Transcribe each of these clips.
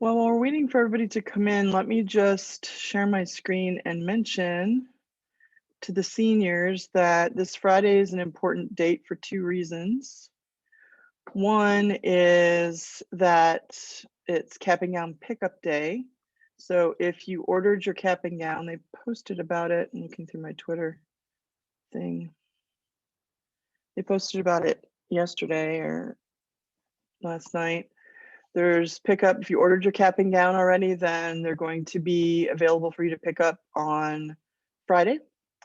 Well, while we're waiting for everybody to come in, let me just share my screen and mention to the seniors that this Friday is an important date for two reasons. One is that it's cap and gown pickup day. So if you ordered your cap and gown, they posted about it. I'm looking through my Twitter thing. They posted about it yesterday or last night. There's pickup. If you ordered your cap and gown already, then they're going to be available for you to pick up on Friday,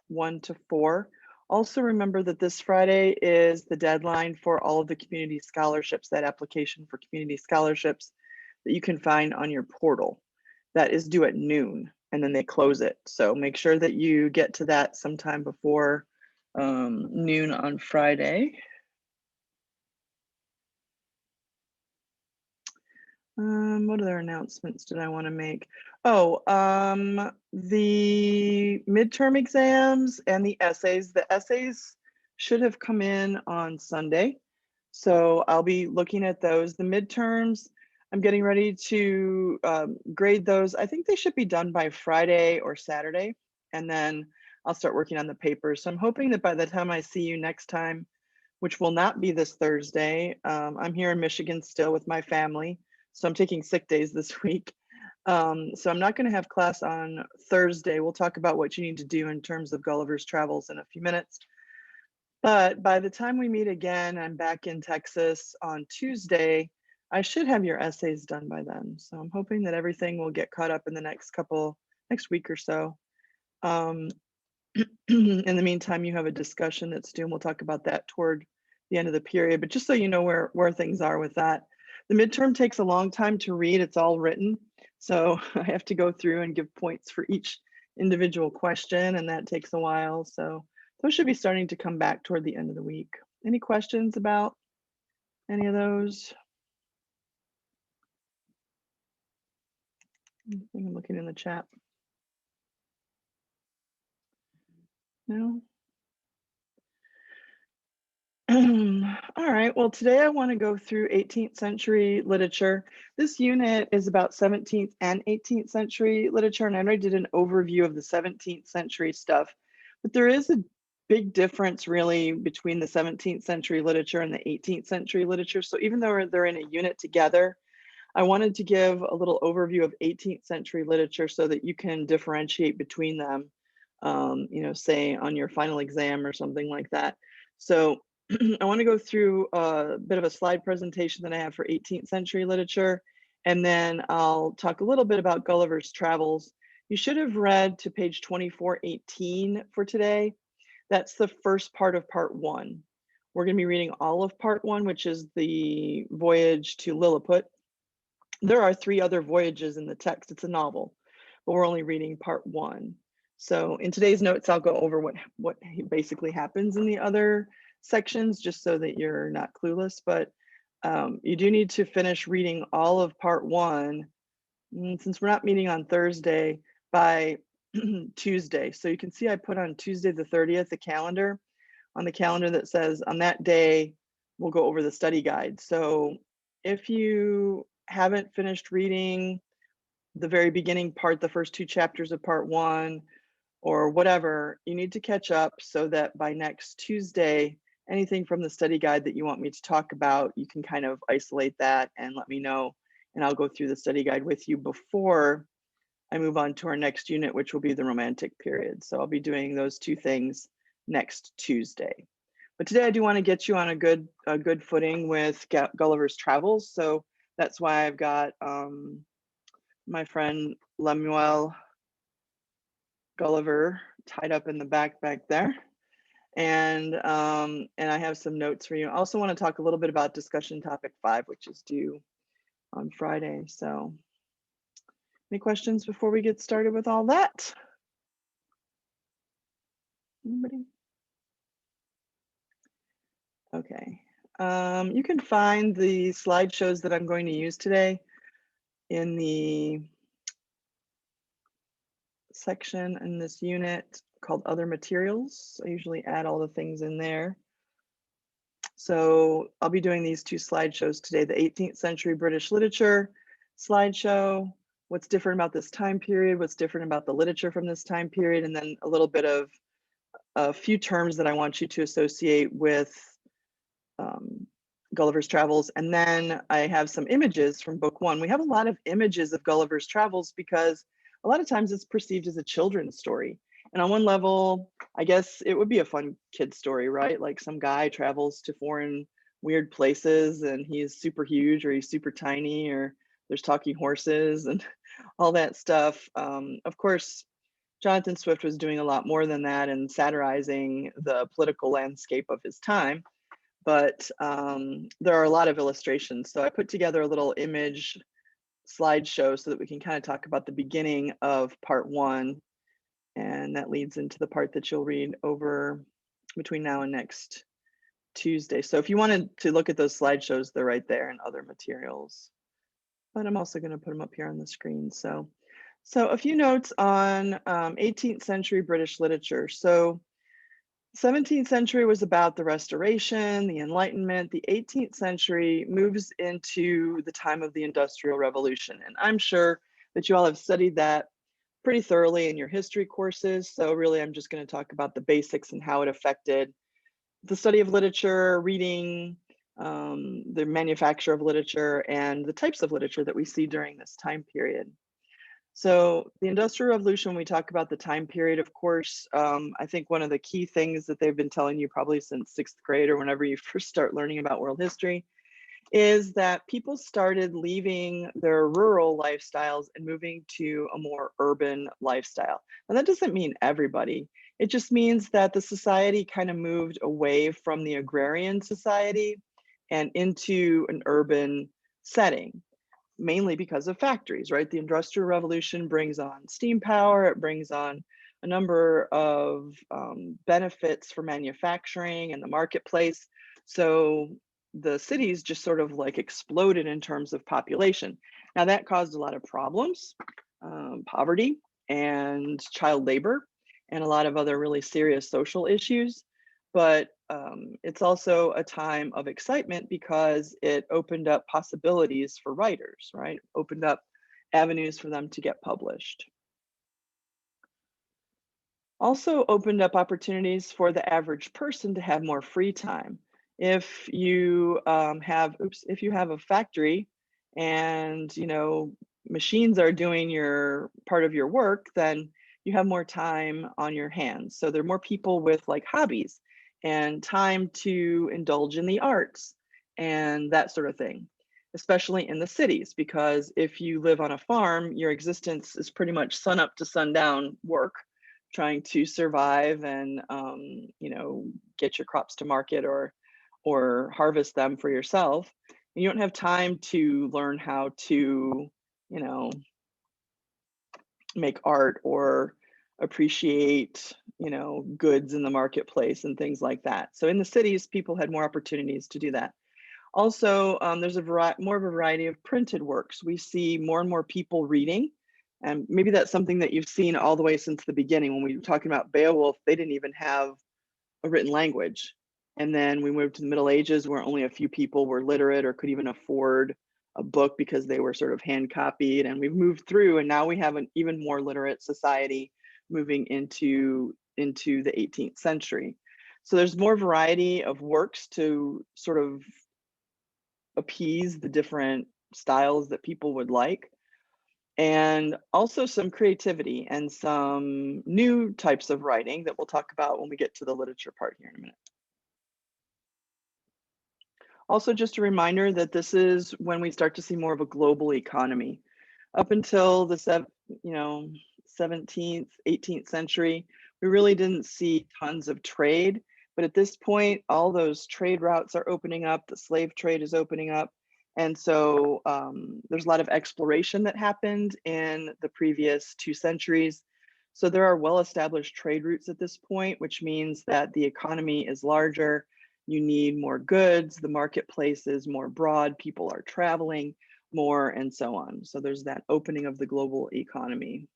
1 to 4. Also remember that this Friday is the deadline for all of the community scholarships, that application for community scholarships that you can find on your portal. That is due at noon, and then they close it. So make sure that you get to that sometime before noon on Friday. What other announcements did I want to make? Oh, the midterm exams and the essays. The essays should have come in on Sunday. So I'll be looking at those. The midterms, I'm getting ready to grade those. I think they should be done by Friday or Saturday. And then I'll start working on the papers. So I'm hoping that by the time I see you next time, which will not be this Thursday, I'm here in Michigan still with my family. So I'm taking sick days this week. So I'm not going to have class on Thursday. We'll talk about what you need to do in terms of Gulliver's Travels in a few minutes. But by the time we meet again, I'm back in Texas on Tuesday. I should have your essays done by then. So I'm hoping that everything will get caught up in the next week or so. In the meantime, you have a discussion that's due, and we'll talk about that toward the end of the period. But just so you know where things are with that. The midterm takes a long time to read. It's all written. So I have to go through and give points for each individual question, and that takes a while. So those should be starting to come back toward the end of the week. Any questions about any of those? I think I'm looking in the chat. No? All right, well, today I want to go through 18th century literature. This unit is about 17th and 18th century literature, and I already did an overview of the 17th century stuff, but there is a big difference really between the 17th century literature and the 18th century literature. So even though they're in a unit together, I wanted to give a little overview of 18th century literature so that you can differentiate between them, say on your final exam or something like that. So I want to go through a bit of a slide presentation that I have for 18th century literature, and then I'll talk a little bit about Gulliver's Travels. You should have read to page 2418 for today. That's the first part of part 1. We're going to be reading all of part 1, which is the voyage to Lilliput. There are 3 other voyages in the text. It's a novel, but we're only reading part 1. So in today's notes, I'll go over what basically happens in the other sections, just so that you're not clueless. But you do need to finish reading all of part 1, since we're not meeting on Thursday, by Tuesday. So you can see I put on Tuesday the 30th, the calendar, on the calendar that says on that day, we'll go over the study guide. So if you haven't finished reading the very beginning part, the first 2 chapters of part 1, or whatever, you need to catch up so that by next Tuesday, anything from the study guide that you want me to talk about, you can kind of isolate that and let me know, and I'll go through the study guide with you before I move on to our next unit, which will be the Romantic period. So I'll be doing those 2 things next Tuesday. But today I do want to get you on a good footing with Gulliver's Travels. So that's why I've got my friend Lemuel Gulliver tied up in the back there. And I have some notes for you. I also want to talk a little bit about discussion topic 5, which is due on Friday. So any questions before we get started with all that? Anybody? Okay. You can find the slideshows that I'm going to use today in the section in this unit called Other Materials. I usually add all the things in there. So I'll be doing these 2 slideshows today, the 18th century British literature, slideshow, what's different about this time period, what's different about the literature from this time period, and then a little bit of a few terms that I want you to associate with um, Gulliver's Travels. And then I have some images from book one. We have a lot of images of Gulliver's Travels because a lot of times it's perceived as a children's story. And on one level, I guess it would be a fun kid story, right? Like some guy travels to foreign weird places and he's super huge or he's super tiny or there's talking horses and all that stuff. Of course, Jonathan Swift was doing a lot more than that and satirizing the political landscape of his time. But there are a lot of illustrations. So I put together a little image slideshow so that we can kind of talk about the beginning of part one. And that leads into the part that you'll read over between now and next Tuesday. So if you wanted to look at those slideshows, they're right there and other materials. But I'm also going to put them up here on the screen. So a few notes on 18th century British literature. So 17th century was about the Restoration, the Enlightenment. The 18th century moves into the time of the Industrial Revolution. And I'm sure that you all have studied that pretty thoroughly in your history courses. So really, I'm just going to talk about the basics and how it affected the study of literature, reading, the manufacture of literature, and the types of literature that we see during this time period. So the Industrial Revolution, when we talk about the time period, of course, I think one of the key things that they've been telling you probably since 6th grade or whenever you first start learning about world history is that people started leaving their rural lifestyles and moving to a more urban lifestyle. And that doesn't mean everybody. It just means that the society kind of moved away from the agrarian society and into an urban setting, mainly because of factories, right? The Industrial Revolution brings on steam power, it brings on a number of benefits for manufacturing and the marketplace. So the cities just sort of like exploded in terms of population. Now that caused a lot of problems, poverty and child labor, and a lot of other really serious social issues. But it's also a time of excitement because it opened up possibilities for writers, right? Opened up avenues for them to get published. Also opened up opportunities for the average person to have more free time. If you if you have a factory and machines are doing your part of your work, then you have more time on your hands. So there are more people with like hobbies and time to indulge in the arts and that sort of thing, especially in the cities, because if you live on a farm, your existence is pretty much sun up to sundown work, trying to survive and get your crops to market or harvest them for yourself. And you don't have time to learn how to make art or appreciate goods in the marketplace and things like that. So in the cities, people had more opportunities to do that. Also, there's more of a variety of printed works. We see more and more people reading, and maybe that's something that you've seen all the way since the beginning. When we were talking about Beowulf, they didn't even have a written language. And then we moved to the Middle Ages where only a few people were literate or could even afford a book because they were sort of hand copied. And we've moved through, and now we have an even more literate society moving into the 18th century. So there's more variety of works to sort of appease the different styles that people would like, and also some creativity and some new types of writing that we'll talk about when we get to the literature part here in a minute. Also, just a reminder that this is when we start to see more of a global economy. Up until the 17th, 18th century, we really didn't see tons of trade. But at this point, all those trade routes are opening up. The slave trade is opening up. And so there's a lot of exploration that happened in the previous 2 centuries. So there are well-established trade routes at this point, which means that the economy is larger. You need more goods, the marketplace is more broad, people are traveling more, and so on. So there's that opening of the global economy.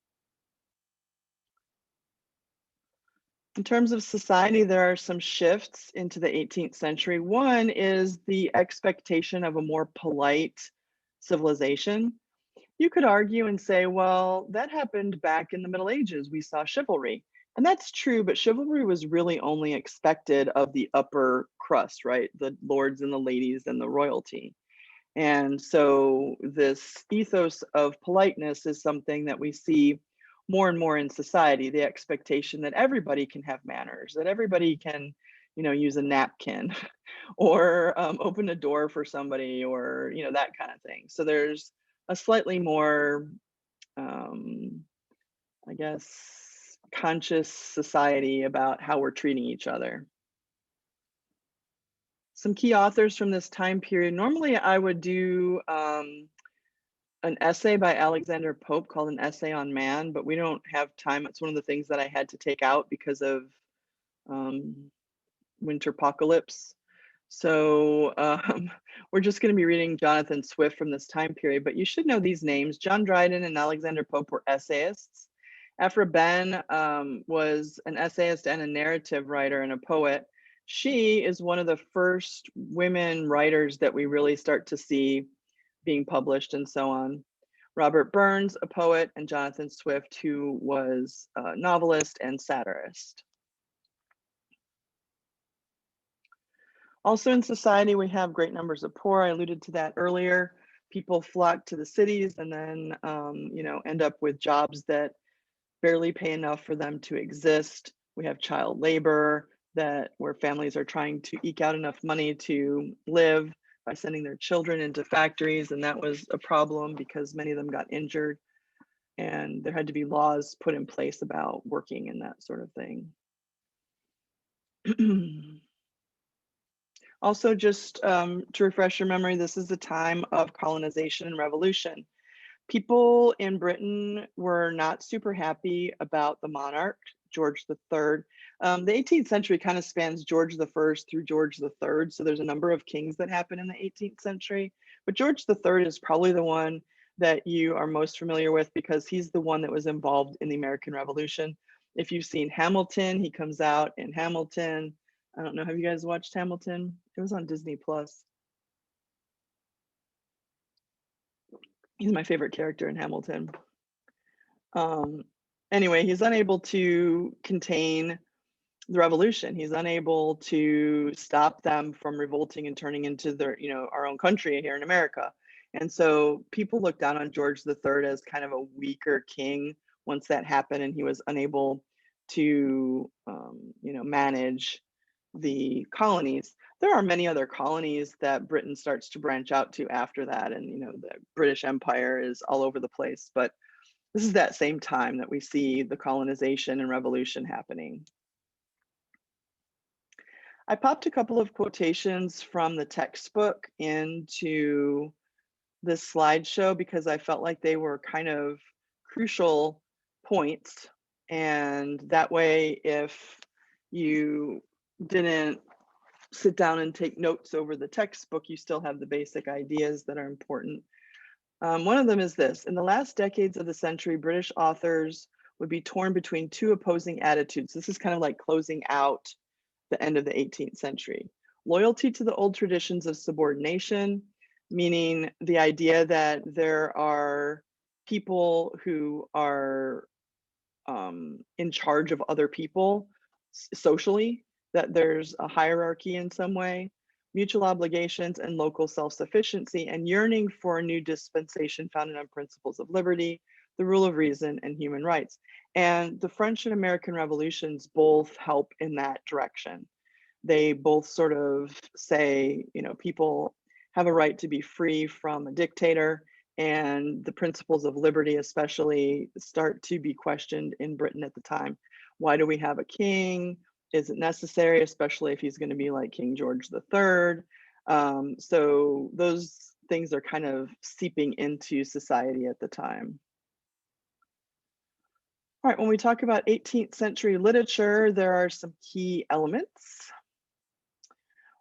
In terms of society, there are some shifts into the 18th century. One is the expectation of a more polite civilization. You could argue and say, well, that happened back in the Middle Ages. We saw chivalry. And that's true, but chivalry was really only expected of the upper crust, right? The lords and the ladies and the royalty. And so this ethos of politeness is something that we see more and more in society, the expectation that everybody can have manners, that everybody can, use a napkin or open a door for somebody or, that kind of thing. So there's a slightly more, um, I guess, conscious society about how we're treating each other. Some key authors from this time period. Normally, I would do an essay by Alexander Pope called An Essay on Man, but we don't have time. It's one of the things that I had to take out because of Winterpocalypse. So we're just going to be reading Jonathan Swift from this time period, but you should know these names. John Dryden and Alexander Pope were essayists. Aphra Behn was an essayist and a narrative writer and a poet. She is one of the first women writers that we really start to see being published and so on. Robert Burns, a poet, and Jonathan Swift, who was a novelist and satirist. Also in society, we have great numbers of poor. I alluded to that earlier. People flock to the cities and then, end up with jobs that barely pay enough for them to exist. We have child labor where families are trying to eke out enough money to live by sending their children into factories. And that was a problem because many of them got injured. And there had to be laws put in place about working and that sort of thing. Also, just to refresh your memory, this is the time of colonization and revolution. People in Britain were not super happy about the monarch, George III. The 18th century kind of spans George I through George III. So there's a number of kings that happen in the 18th century. But George III is probably the one that you are most familiar with because he's the one that was involved in the American Revolution. If you've seen Hamilton, he comes out in Hamilton. I don't know, have you guys watched Hamilton? It was on Disney Plus. He's my favorite character in Hamilton. Anyway, he's unable to contain the revolution. He's unable to stop them from revolting and turning into our own country here in America. And so people look down on George III as kind of a weaker king once that happened, and he was unable to, manage the colonies. There are many other colonies that Britain starts to branch out to after that, and the British Empire is all over the place. But this is that same time that we see the colonization and revolution happening. I popped a couple of quotations from the textbook into this slideshow because I felt like they were kind of crucial points. And that way, if you didn't sit down and take notes over the textbook, you still have the basic ideas that are important. One of them is this: in the last decades of the century, British authors would be torn between two opposing attitudes. This is kind of like closing out the end of the 18th century. Loyalty to the old traditions of subordination, meaning the idea that there are people who are in charge of other people socially, that there's a hierarchy in some way, mutual obligations and local self-sufficiency, and yearning for a new dispensation founded on principles of liberty, the rule of reason, and human rights. And the French and American revolutions both help in that direction. They both sort of say, people have a right to be free from a dictator, and the principles of liberty especially start to be questioned in Britain at the time. Why do we have a king? Is it necessary, especially if he's going to be like King George III? So those things are kind of seeping into society at the time. All right, when we talk about 18th century literature, there are some key elements.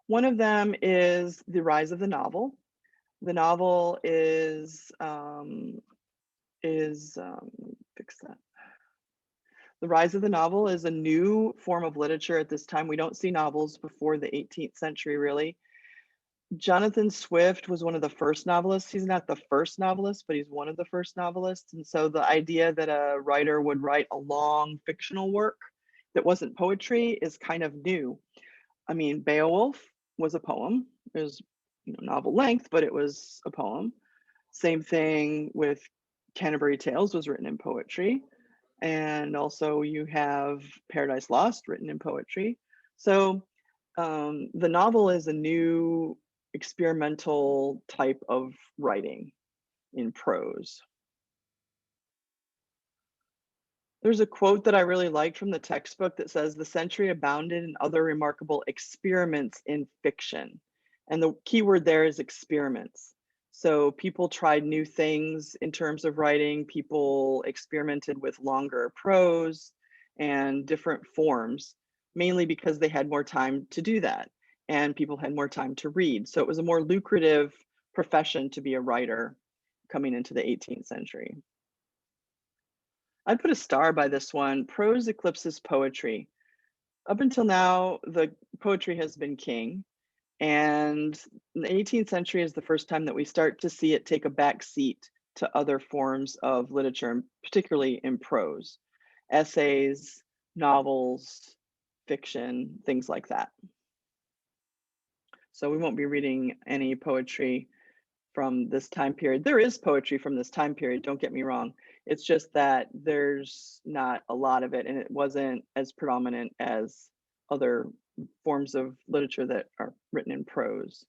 One of them is the rise of the novel. The novel is fix that. The rise of the novel is a new form of literature at this time. We don't see novels before the 18th century, really. Jonathan Swift was one of the first novelists. He's not the first novelist, but he's one of the first novelists. And so the idea that a writer would write a long fictional work that wasn't poetry is kind of new. I mean, Beowulf was a poem. It was, novel length, but it was a poem. Same thing with Canterbury Tales was written in poetry. And also you have Paradise Lost written in poetry. So the novel is a new experimental type of writing in prose. There's a quote that I really liked from the textbook that says, "The century abounded in other remarkable experiments in fiction." And the key word there is experiments. So people tried new things in terms of writing. People experimented with longer prose and different forms, mainly because they had more time to do that. And people had more time to read. So it was a more lucrative profession to be a writer coming into the 18th century. I'd put a star by this one. Prose eclipses poetry. Up until now, the poetry has been king, and the 18th century is the first time that we start to see it take a back seat to other forms of literature, particularly in prose, essays, novels, fiction, things like that. So we won't be reading any poetry from this time period. There is poetry from this time period, don't get me wrong. It's just that there's not a lot of it, and it wasn't as predominant as other forms of literature that are written in prose.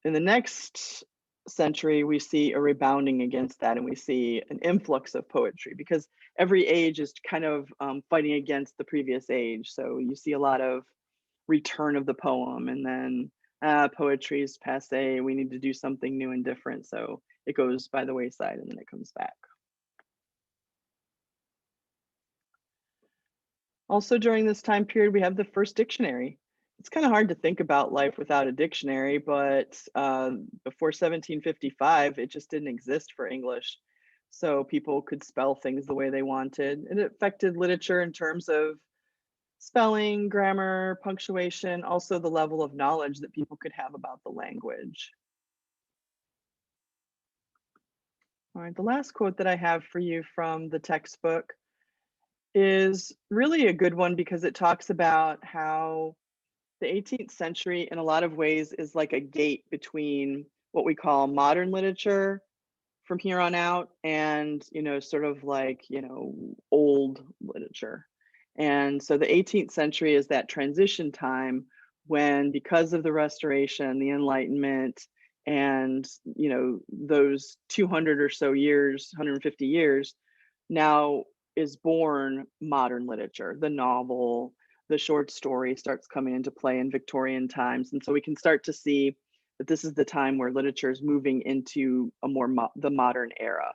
In the next century, we see a rebounding against that, and we see an influx of poetry because every age is kind of fighting against the previous age. So you see a lot of return of the poem, and then poetry is passe, we need to do something new and different. So it goes by the wayside and then it comes back. Also during this time period, we have the first dictionary. It's kind of hard to think about life without a dictionary, but before 1755, it just didn't exist for English. So people could spell things the way they wanted. And it affected literature in terms of spelling, grammar, punctuation, also the level of knowledge that people could have about the language. All right, the last quote that I have for you from the textbook is really a good one because it talks about how the 18th century in a lot of ways is like a gate between what we call modern literature from here on out and, sort of like, old literature. And so the 18th century is that transition time when, because of the Restoration, the Enlightenment, and those 200 or so years, 150 years, now is born modern literature. The novel, the short story starts coming into play in Victorian times, and so we can start to see that this is the time where literature is moving into a more the modern era.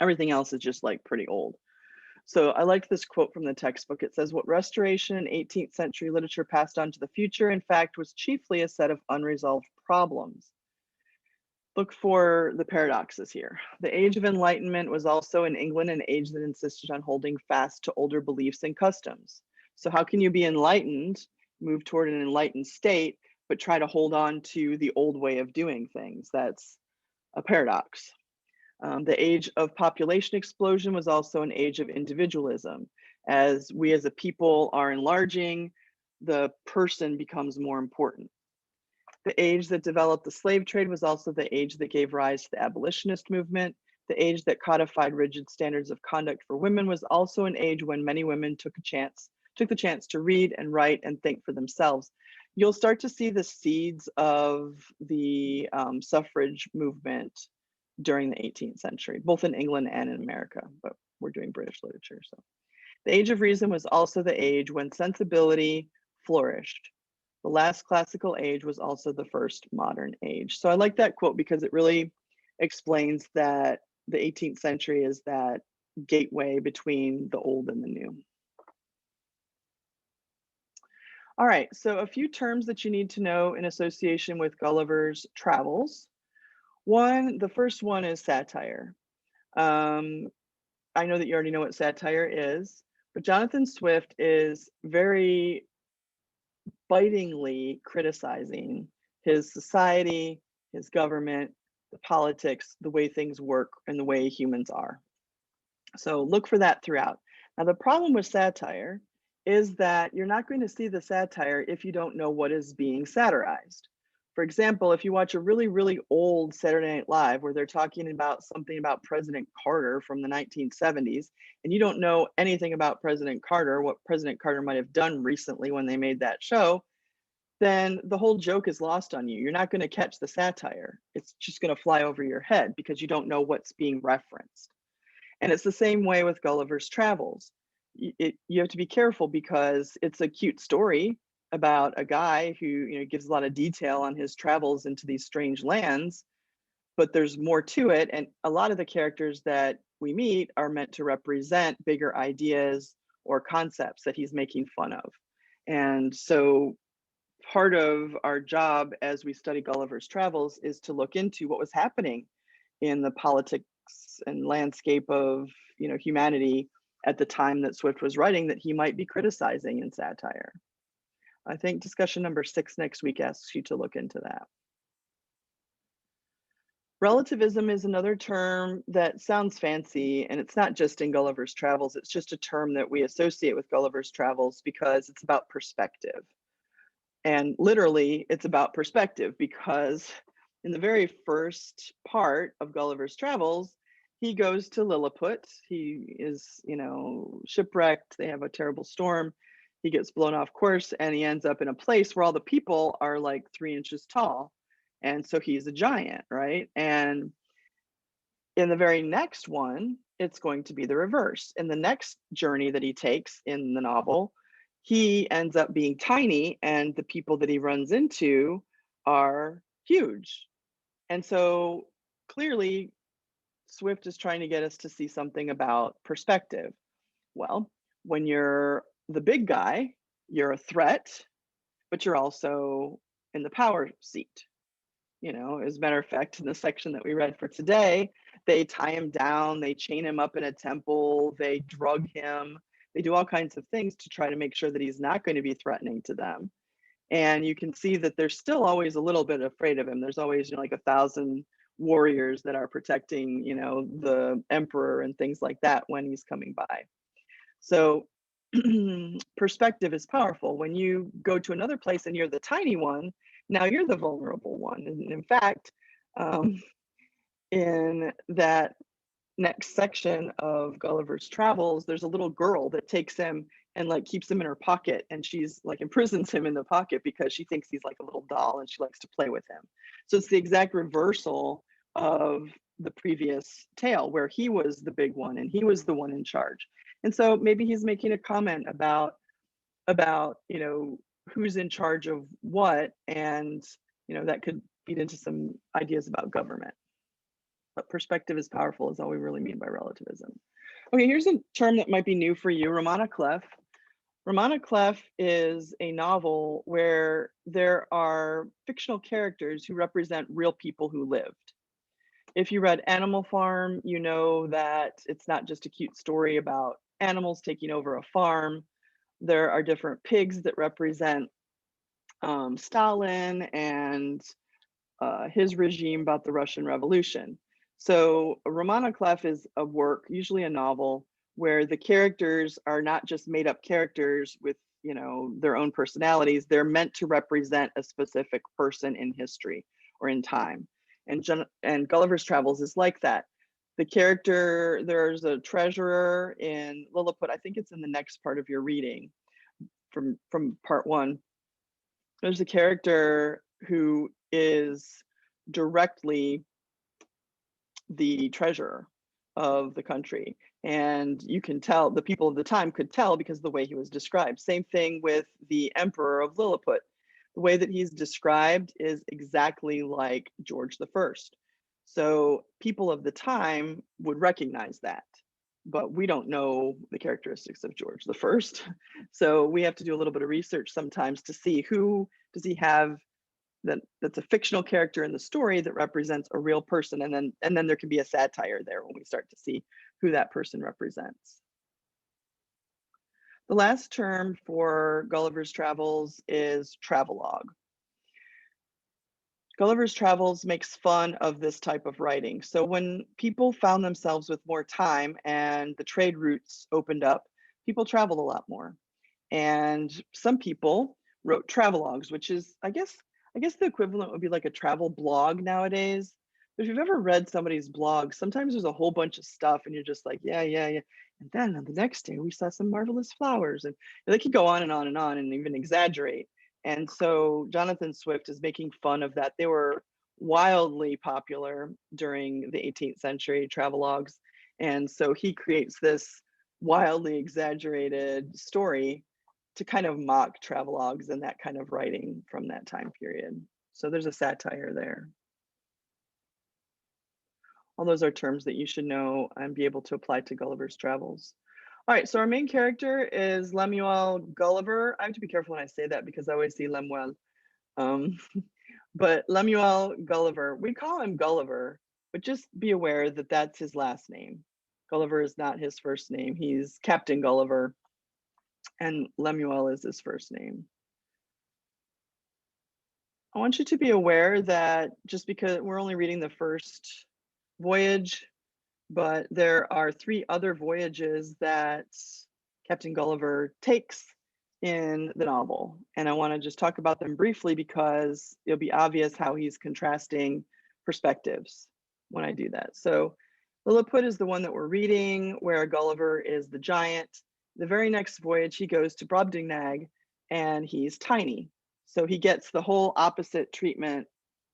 Everything else is just like pretty old. So I liked this quote from the textbook. It says, "What Restoration and 18th century literature passed on to the future, in fact, was chiefly a set of unresolved problems." Look for the paradoxes here. The Age of Enlightenment was also in England an age that insisted on holding fast to older beliefs and customs. So how can you be enlightened, move toward an enlightened state, but try to hold on to the old way of doing things? That's a paradox. The age of population explosion was also an age of individualism. As we as a people are enlarging, the person becomes more important. The age that developed the slave trade was also the age that gave rise to the abolitionist movement. The age that codified rigid standards of conduct for women was also an age when many women took the chance to read and write and think for themselves. You'll start to see the seeds of the suffrage movement during the 18th century, both in England and in America, but we're doing British literature. So the Age of Reason was also the age when sensibility flourished. The last classical age was also the first modern age. So I like that quote because it really explains that the 18th century is that gateway between the old and the new. All right, so a few terms that you need to know in association with Gulliver's travels. The first one is satire. I know that you already know what satire is, but Jonathan Swift is very bitingly criticizing his society, his government, the politics, the way things work, and the way humans are. So look for that throughout. Now, the problem with satire is that you're not going to see the satire if you don't know what is being satirized. For example, if you watch a really, really old Saturday Night Live where they're talking about something about President Carter from the 1970s, and you don't know anything about President Carter, what President Carter might have done recently when they made that show, then the whole joke is lost on you. You're not going to catch the satire. It's just going to fly over your head because you don't know what's being referenced. And it's the same way with Gulliver's Travels. You have to be careful because it's a cute story about a guy who gives a lot of detail on his travels into these strange lands, but there's more to it. And a lot of the characters that we meet are meant to represent bigger ideas or concepts that he's making fun of. And so part of our job as we study Gulliver's Travels is to look into what was happening in the politics and landscape of humanity at the time that Swift was writing that he might be criticizing in satire. I think discussion number 6 next week asks you to look into that. Relativism is another term that sounds fancy, and it's not just in Gulliver's Travels, it's just a term that we associate with Gulliver's Travels because it's about perspective. And literally, it's about perspective because in the very first part of Gulliver's Travels, he goes to Lilliput. He is, shipwrecked. They have a terrible storm. He gets blown off course and he ends up in a place where all the people are like 3 inches tall. And so he's a giant, right? And in the very next one, it's going to be the reverse. In the next journey that he takes in the novel, he ends up being tiny and the people that he runs into are huge. And so clearly, Swift is trying to get us to see something about perspective. Well, when you're the big guy, you're a threat, but you're also in the power seat. As a matter of fact, in the section that we read for today, they tie him down, they chain him up in a temple, they drug him, they do all kinds of things to try to make sure that he's not going to be threatening to them. And you can see that they're still always a little bit afraid of him. There's always, like 1,000 warriors that are protecting, the emperor and things like that when he's coming by. So perspective is powerful. When you go to another place and you're the tiny one, now you're the vulnerable one. And in fact, in that next section of Gulliver's Travels, there's a little girl that takes him and keeps him in her pocket, and she's imprisons him in the pocket because she thinks he's like a little doll and she likes to play with him. So it's the exact reversal of the previous tale where he was the big one and he was the one in charge. And so maybe he's making a comment about who's in charge of what, and that could feed into some ideas about government. But perspective is powerful is all we really mean by relativism. Okay, here's a term that might be new for you, Romana Clef. Romana Clef is a novel where there are fictional characters who represent real people who lived. If you read Animal Farm, you know that it's not just a cute story about animals taking over a farm. There are different pigs that represent Stalin and his regime about the Russian Revolution. So Romana Clef is a work, usually a novel, where the characters are not just made up characters with their own personalities. They're meant to represent a specific person in history or in time. And Gulliver's Travels is like that. The character, there's a treasurer in Lilliput. I think it's in the next part of your reading from part 1. There's a character who is directly the treasurer of the country. And you can tell, the people of the time could tell because of the way he was described. Same thing with the emperor of Lilliput. The way that he's described is exactly like George I. So people of the time would recognize that, but we don't know the characteristics of George I. So we have to do a little bit of research sometimes to see who does he have that's a fictional character in the story that represents a real person, and then there can be a satire there when we start to see who that person represents. The last term for Gulliver's Travels is travelogue. Gulliver's Travels makes fun of this type of writing. So when people found themselves with more time and the trade routes opened up, people traveled a lot more. And some people wrote travelogues, which is, I guess the equivalent would be like a travel blog nowadays. But if you've ever read somebody's blog, sometimes there's a whole bunch of stuff and you're just like, yeah, yeah, yeah. And then on the next day, we saw some marvelous flowers. And they could go on and on and on and even exaggerate. And so Jonathan Swift is making fun of that. They were wildly popular during the 18th century travelogues. And so he creates this wildly exaggerated story to kind of mock travelogues and that kind of writing from that time period. So there's a satire there. All those are terms that you should know and be able to apply to Gulliver's Travels. All right, so our main character is Lemuel Gulliver. I have to be careful when I say that because I always see Lemuel. Um, but Lemuel Gulliver, we call him Gulliver, but just be aware that that's his last name. Gulliver is not his first name. He's Captain Gulliver, and Lemuel is his first name. I want you to be aware that just because we're only reading the first voyage, but there are 3 other voyages that Captain Gulliver takes in the novel. And I want to just talk about them briefly because it'll be obvious how he's contrasting perspectives when I do that. So Lilliput is the one that we're reading, where Gulliver is the giant. The very next voyage, he goes to Brobdingnag and he's tiny. So he gets the whole opposite treatment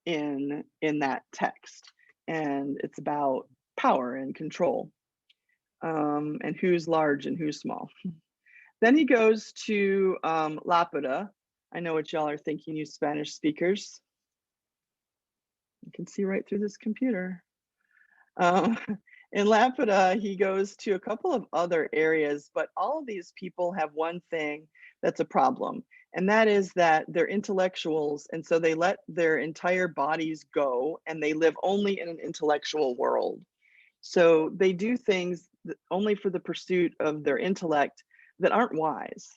in that text. And it's about power and control, and who's large and who's small. Then he goes to Laputa. I know what y'all are thinking, you Spanish speakers. You can see right through this computer. Um, in Laputa, he goes to a couple of other areas, but all of these people have one thing that's a problem, and that is that they're intellectuals, and so they let their entire bodies go, and they live only in an intellectual world. So they do things only for the pursuit of their intellect that aren't wise.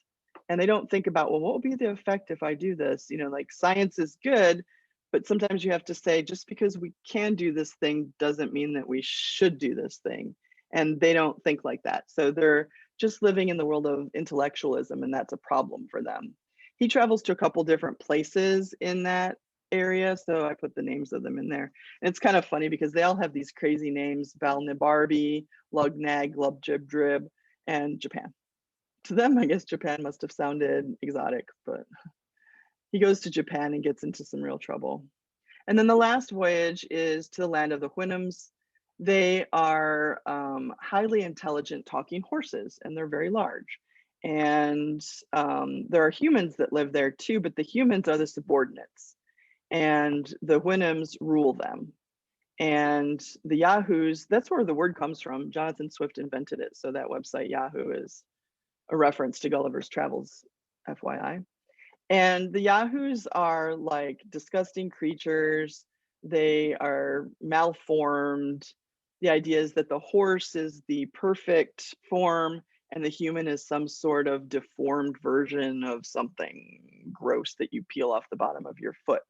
And they don't think about, well, what will be the effect if I do this? You know, like science is good, but sometimes you have to say, just because we can do this thing doesn't mean that we should do this thing. And they don't think like that. So they're just living in the world of intellectualism, and that's a problem for them. He travels to a couple different places in that area, so I put the names of them in there. And it's kind of funny because they all have these crazy names: Balnibarbi, Lugnag, Lubjibdrib, and Japan. To them, I guess Japan must have sounded exotic, but he goes to Japan and gets into some real trouble. And then the last voyage is to the land of the Houyhnhnms. They are highly intelligent talking horses, and they're very large. And there are humans that live there too, but the humans are the subordinates, and the Houyhnhnms rule them. And the Yahoos, that's where the word comes from. Jonathan Swift invented it. So that website, Yahoo, is a reference to Gulliver's Travels, FYI. And the Yahoos are like disgusting creatures. They are malformed. The idea is that the horse is the perfect form and the human is some sort of deformed version of something gross that you peel off the bottom of your foot.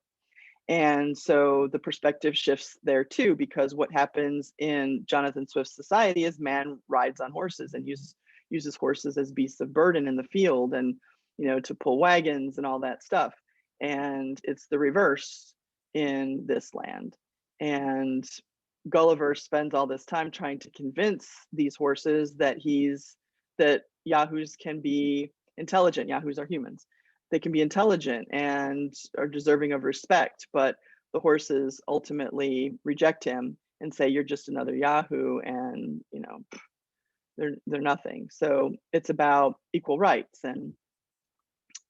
And so the perspective shifts there too, because what happens in Jonathan Swift's society is man rides on horses and uses horses as beasts of burden in the field, and to pull wagons and all that stuff. And it's the reverse in this land. And Gulliver spends all this time trying to convince these horses that Yahoos can be intelligent. Yahoos are humans. They can be intelligent and are deserving of respect, but the horses ultimately reject him and say, you're just another Yahoo, and they're nothing. So it's about equal rights and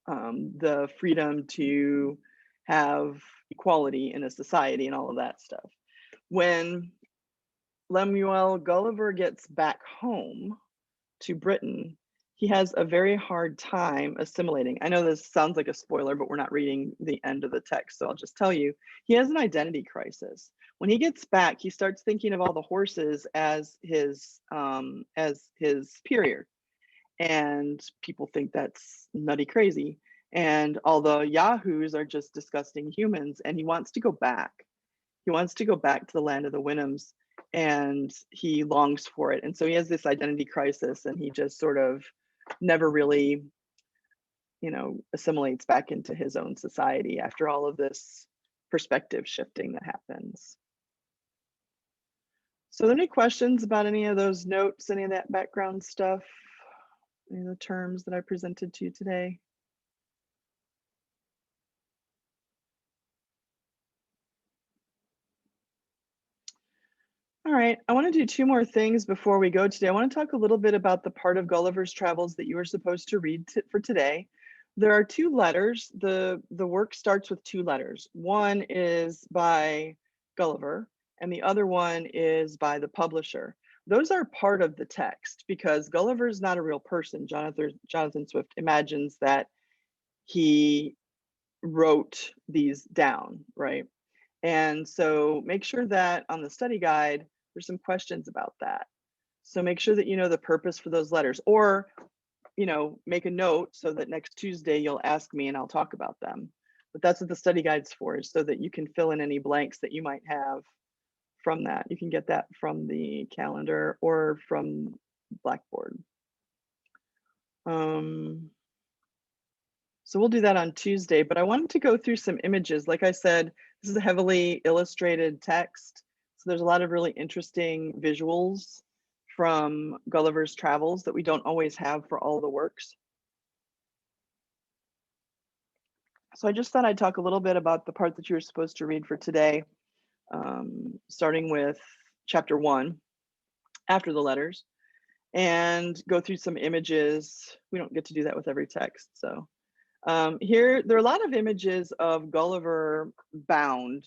the freedom to have equality in a society and all of that stuff. When Lemuel Gulliver gets back home to Britain, he has a very hard time assimilating. I know this sounds like a spoiler, but we're not reading the end of the text, so I'll just tell you. He has an identity crisis. When he gets back, he starts thinking of all the horses as his superior, and people think that's nutty crazy. And all the yahoos are just disgusting humans, and he wants to go back. He wants to go back to the land of the Winhams, and he longs for it. And so he has this identity crisis, and he just sort of never really, assimilates back into his own society after all of this perspective shifting that happens. So, are there any questions about any of those notes, any of that background stuff, any of the terms that I presented to you today? All right, I want to do two more things before we go today. I want to talk a little bit about the part of Gulliver's Travels that you were supposed to read for today. There are two letters. The work starts with two letters. One is by Gulliver, and the other one is by the publisher. Those are part of the text because Gulliver is not a real person. Jonathan Swift imagines that he wrote these down, right? And so make sure that on the study guide, there's some questions about that. So make sure that you know the purpose for those letters, or make a note so that next Tuesday you'll ask me and I'll talk about them. But that's what the study guide's for, is so that you can fill in any blanks that you might have from that. You can get that from the calendar or from Blackboard. So we'll do that on Tuesday, but I wanted to go through some images. Like I said, this is a heavily illustrated text. So there's a lot of really interesting visuals from Gulliver's Travels that we don't always have for all the works. So I just thought I'd talk a little bit about the part that you were supposed to read for today, starting with chapter 1, after the letters, and go through some images. We don't get to do that with every text, so. Here, there are a lot of images of Gulliver bound,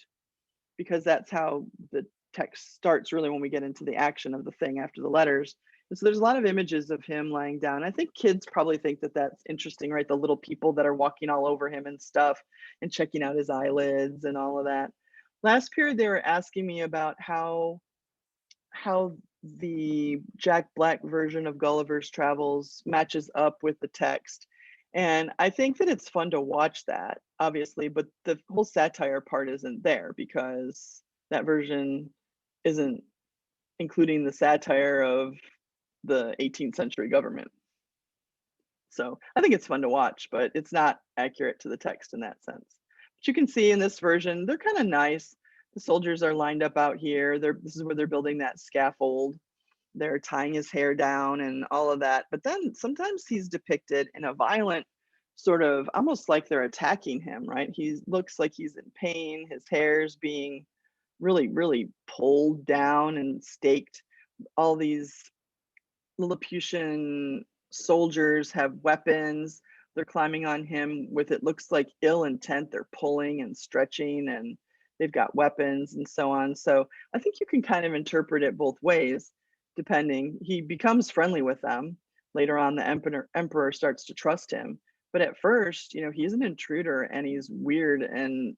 because that's how the text starts really when we get into the action of the thing after the letters. And so there's a lot of images of him lying down. I think kids probably think that that's interesting, right? The little people that are walking all over him and stuff and checking out his eyelids and all of that. Last period, they were asking me about how the Jack Black version of Gulliver's Travels matches up with the text. And I think that it's fun to watch that, obviously, but the whole satire part isn't there because that version isn't including the satire of the 18th century government. So I think it's fun to watch, but it's not accurate to the text in that sense. But you can see in this version, they're kind of nice. The soldiers are lined up out here. This is where they're building that scaffold. They're tying his hair down and all of that. But then sometimes he's depicted in a violent sort of, almost like they're attacking him, right? He looks like he's in pain. His hair's being really, really pulled down and staked. All these Lilliputian soldiers have weapons. They're climbing on him with, it looks like, ill intent. They're pulling and stretching, and they've got weapons and so on. So I think you can kind of interpret it both ways, depending. He becomes friendly with them. Later on, the emperor starts to trust him. But at first, he's an intruder and he's weird and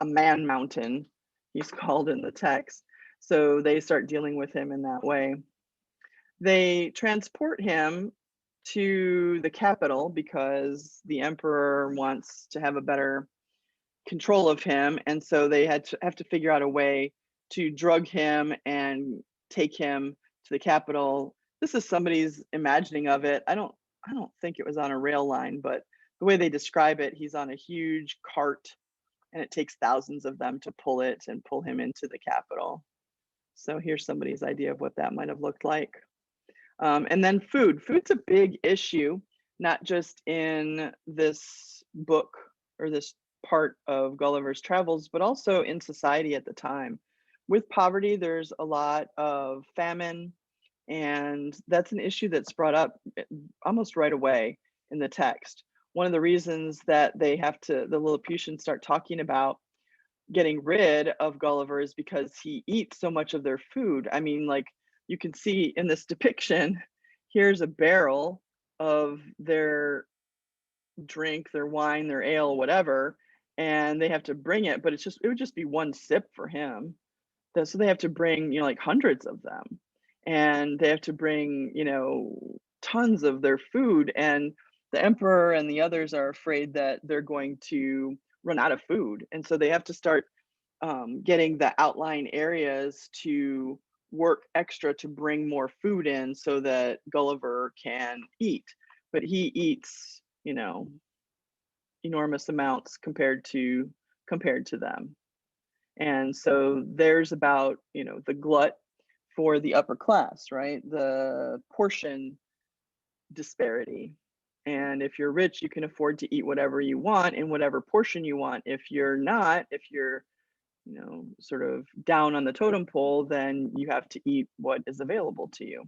a man mountain, he's called in the text. So they start dealing with him in that way. They transport him to the capital because the emperor wants to have a better control of him, and so they have to figure out a way to drug him and take him to the capital. This is somebody's imagining of it. I don't think it was on a rail line, but the way they describe it, he's on a huge cart and it takes thousands of them to pull it and pull him into the capital. So here's somebody's idea of what that might have looked like. And then food. Food's a big issue, not just in this book or this part of Gulliver's Travels, but also in society at the time. With poverty, there's a lot of famine, and that's an issue that's brought up almost right away in the text. One of the reasons that the Lilliputians start talking about getting rid of Gulliver is because he eats so much of their food. I mean, like, you can see in this depiction, here's a barrel of their drink, their wine, their ale, whatever, and they have to bring it, but it would just be one sip for him. So they have to bring, like, hundreds of them, and they have to bring, tons of their food. And the emperor and the others are afraid that they're going to run out of food, and so they have to start getting the outlying areas to work extra to bring more food in so that Gulliver can eat. But he eats, enormous amounts compared to them. And so there's about, the glut for the upper class, right? The portion disparity. And if you're rich, you can afford to eat whatever you want in whatever portion you want. If you're not, if you're, sort of down on the totem pole, then you have to eat what is available to you.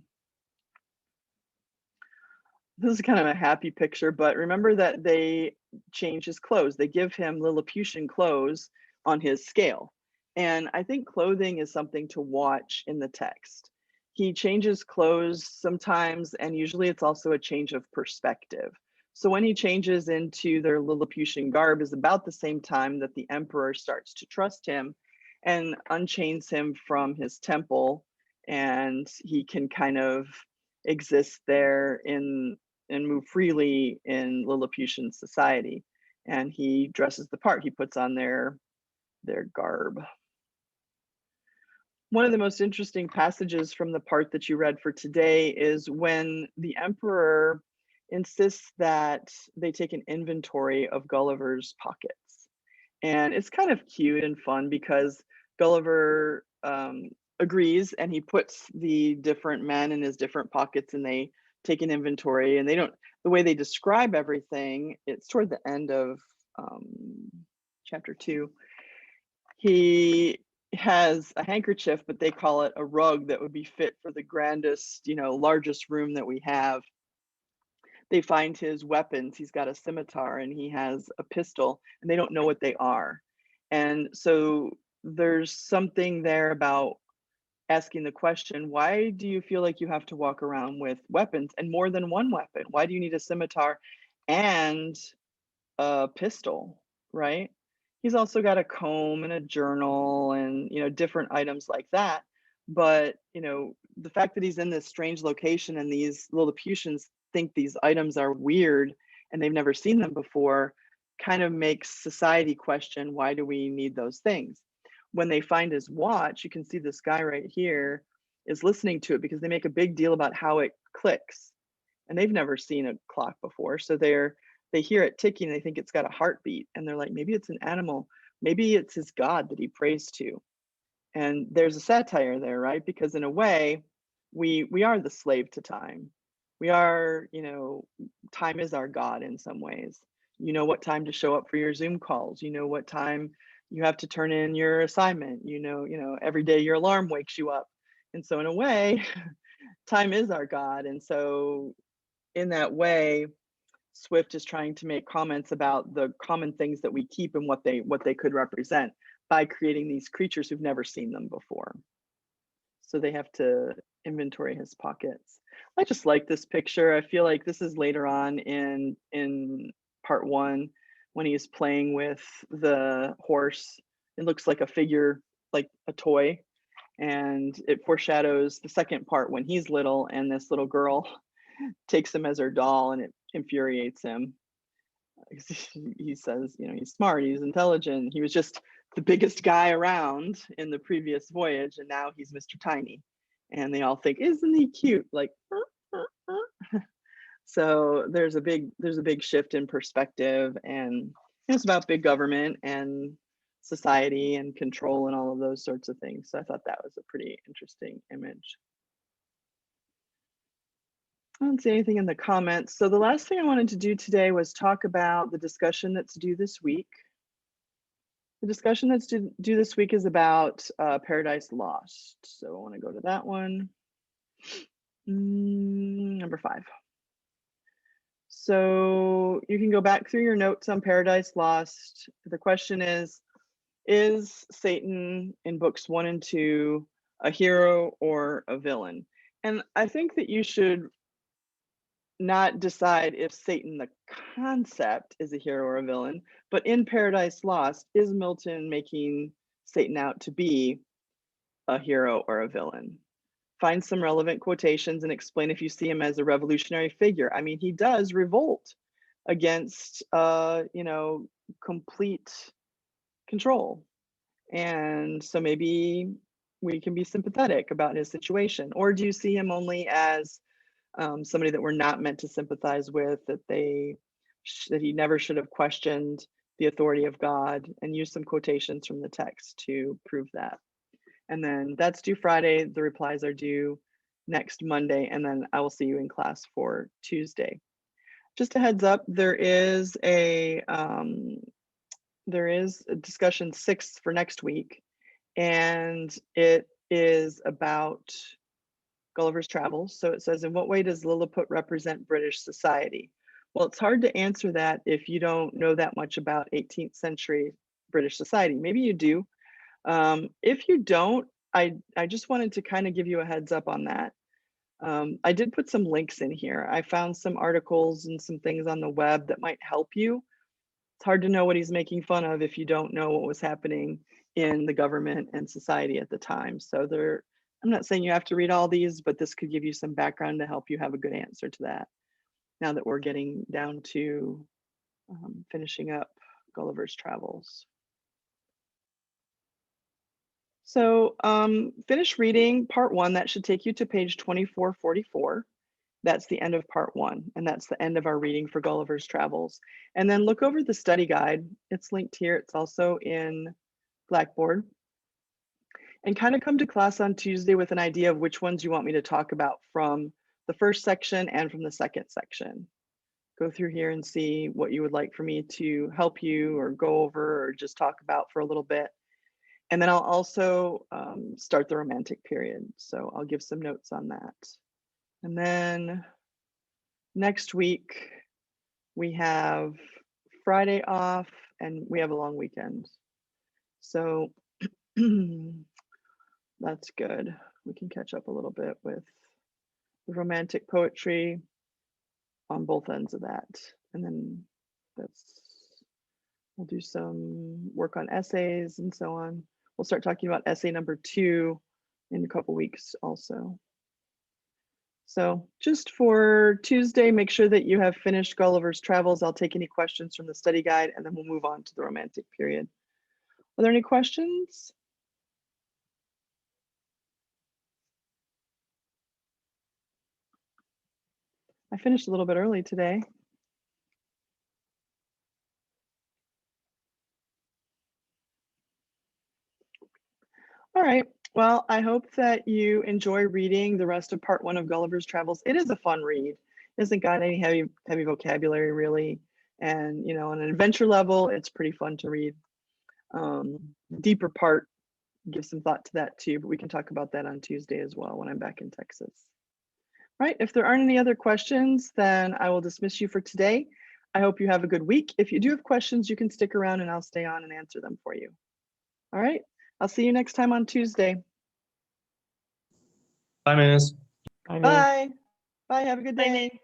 This is kind of a happy picture, but remember that they change his clothes. They give him Lilliputian clothes on his scale. And I think clothing is something to watch in the text. He changes clothes sometimes, and usually it's also a change of perspective. So when he changes into their Lilliputian garb is about the same time that the emperor starts to trust him and unchains him from his temple, and he can kind of exist there and move freely in Lilliputian society. And he dresses the part. He puts on their garb. One of the most interesting passages from the part that you read for today is when the emperor insists that they take an inventory of Gulliver's pockets. And it's kind of cute and fun because Gulliver agrees, and he puts the different men in his different pockets, and they take an inventory. And the way they describe everything, it's toward the end of chapter 2. He has a handkerchief, but they call it a rug that would be fit for the grandest, largest room that we have. They find his weapons. He's got a scimitar and he has a pistol, and they don't know what they are. And so there's something there about asking the question, why do you feel like you have to walk around with weapons and more than one weapon? Why do you need a scimitar and a pistol, right? He's also got a comb and a journal and, different items like that. But, the fact that he's in this strange location and these Lilliputians think these items are weird and they've never seen them before kind of makes society question, why do we need those things? When they find his watch, you can see this guy right here is listening to it because they make a big deal about how it clicks. And they've never seen a clock before. So they hear it ticking and they think it's got a heartbeat. And they're like, maybe it's an animal. Maybe it's his God that he prays to. And there's a satire there, right? Because in a way, we are the slave to time. We are, time is our God in some ways. You know what time to show up for your Zoom calls. You know what time you have to turn in your assignment. Every day your alarm wakes you up. And so in a way, time is our God. And so in that way, Swift is trying to make comments about the common things that we keep and what they could represent by creating these creatures who've never seen them before. So they have to inventory his pockets. I just like this picture. I feel like this is later on in part 1 when he's playing with the horse. It looks like a figure, like a toy, and it foreshadows the second part when he's little and this little girl takes him as her doll, and it infuriates him. He says, he's smart, he's intelligent, he was just the biggest guy around in the previous voyage, and now he's Mr. Tiny. And they all think, isn't he cute? Like, so there's a big shift in perspective, and it's about big government and society and control and all of those sorts of things. So I thought that was a pretty interesting image. I don't see anything in the comments. So the last thing I wanted to do today was talk about the discussion that's due this week. The discussion that's due this week is about Paradise Lost. So I want to go to that one. Number 5. So you can go back through your notes on Paradise Lost. The question is Satan in books 1 and 2 a hero or a villain? And I think that you should not decide if Satan the concept is a hero or a villain, but in Paradise Lost, is Milton making Satan out to be a hero or a villain? Find some relevant quotations and explain if you see him as a revolutionary figure. I mean, he does revolt against, complete control. And so maybe we can be sympathetic about his situation. Or do you see him only as somebody that we're not meant to sympathize with, that that he never should have questioned the authority of God, and use some quotations from the text to prove that. And then that's due Friday. The replies are due next Monday, and then I will see you in class for Tuesday. Just a heads up, there is a discussion 6 for next week, and it is about Gulliver's Travels. So it says, in what way does Lilliput represent British society? Well, it's hard to answer that if you don't know that much about 18th century British society. Maybe you do. If you don't, I just wanted to kind of give you a heads up on that. I did put some links in here. I found some articles and some things on the web that might help you. It's hard to know what he's making fun of if you don't know what was happening in the government and society at the time. So I'm not saying you have to read all these, but this could give you some background to help you have a good answer to that, now that we're getting down to finishing up Gulliver's Travels. So finish reading part 1. That should take you to page 2444. That's the end of part 1, and that's the end of our reading for Gulliver's Travels. And then look over the study guide. It's linked here. It's also in Blackboard. And kind of come to class on Tuesday with an idea of which ones you want me to talk about from the first section and from the second section. Go through here and see what you would like for me to help you or go over or just talk about for a little bit. And then I'll also start the Romantic period. So I'll give some notes on that. And then next week, we have Friday off and we have a long weekend. So that's good. We can catch up a little bit with the Romantic poetry on both ends of that. And then we'll do some work on essays and so on. We'll start talking about essay number 2 in a couple weeks also. So just for Tuesday, make sure that you have finished Gulliver's Travels. I'll take any questions from the study guide, and then we'll move on to the Romantic period. Are there any questions? I finished a little bit early today. All right. Well, I hope that you enjoy reading the rest of part 1 of Gulliver's Travels. It is a fun read. It hasn't got any heavy vocabulary really. And, on an adventure level, it's pretty fun to read. Deeper part, give some thought to that too, but we can talk about that on Tuesday as well when I'm back in Texas. Right, if there aren't any other questions, then I will dismiss you for today. I hope you have a good week. If you do have questions, you can stick around and I'll stay on and answer them for you. All right, I'll see you next time on Tuesday. Bye, Miss. Bye. Bye, have a good day.